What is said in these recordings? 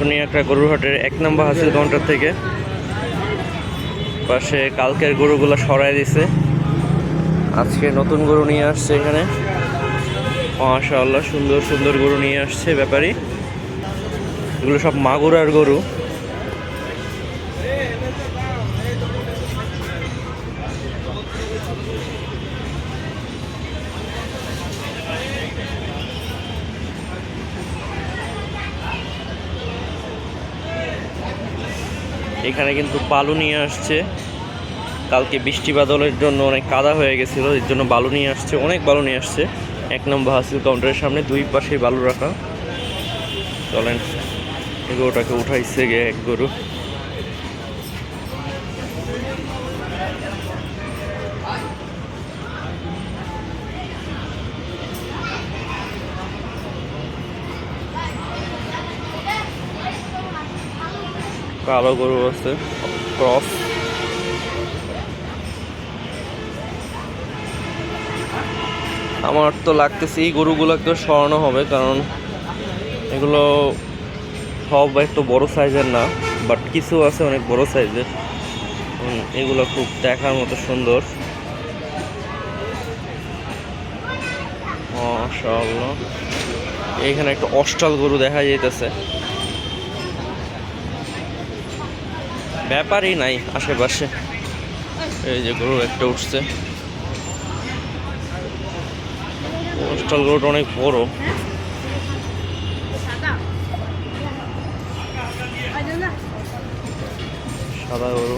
শনি একটা গরুর হাটের 1 নম্বর হাসিল কাউন্টার থেকে। পাশে কালকের গরুগুলো সরাই দিছে, আজকে নতুন গরু নিয়ে আসছে এখানে। মাশাআল্লাহ সুন্দর সুন্দর গরু নিয়ে আসছে ব্যাপারী। এগুলো সব মাগুরার গরু। এখানে কিন্তু বালু নিয়ে আসছে, কালকে বৃষ্টি বাদলের জন্য অনেক কাদা হয়ে গেছিলো, এর জন্য বালু নিয়ে আসছে, অনেক বালু নিয়ে আসছে 1 নম্বর হাসিল কাউন্টারের সামনে, দুই পাশে বালু রাখা। চলেন এই গরুটাকে উঠাইছে গিয়ে এক গরু। কালো গরু আছে ক্রস। আমার তো লাগতেছে এই গরুগুলোকে সরানো হবে, কারণ এগুলো সব একটু বড় সাইজের না, বাট কিছু আছে অনেক বড় সাইজের। এগুলো খুব দেখার মতো সুন্দর। মাশাআল্লাহ, এইখানে একটা অস্টাল গরু দেখা যাইতেছে, ব্যাপারই নাই আশেপাশে। এই যে গরু একটা উঠছে, অস্টাল গরুটা অনেক বড়। সাদা গরু।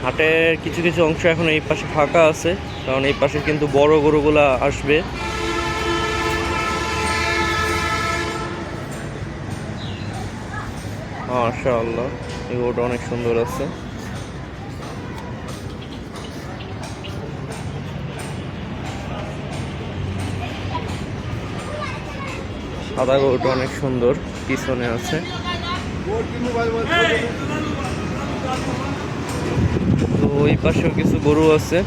হাটের কিছু কিছু অংশ এখন এই পাশে ফাঁকা আছে, কারণ এই পাশে কিন্তু বড় গরুগুলা আসবে। মাশাআল্লাহ, এই গরুটা অনেক সুন্দর আছে। সাদা গরুটা অনেক সুন্দর, পিছনে আছে। তো ওই পাশেও কিছু গরু আছে।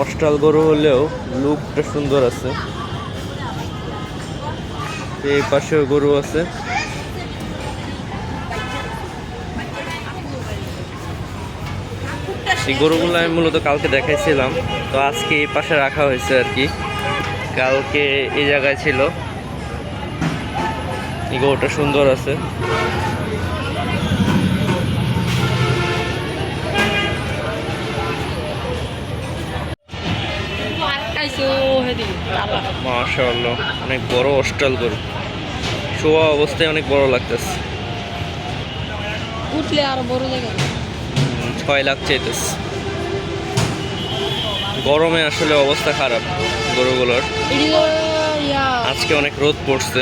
অস্টাল গরু হলেও লুকটা সুন্দর আছে। এই পাশেও গরু আছে। এই গরুগুলো আমি মূলত কালকে দেখাইছিলাম, তো আজকে এই পাশে রাখা হয়েছে আর কি। কালকে এই জায়গায় ছিল। এই গরুটা সুন্দর আছে। মাশাআল্লাহ, অনেক বড় অস্টাল গরু, শোয়া অবস্থায় অনেক বড় লাগতেছে। উঠলে আরো বড় জায়গা 6 লাখ চাইতেছে। গরমে আসলে অবস্থা খারাপ গরুগুলোর। আজকে অনেক রোদ পড়ছে।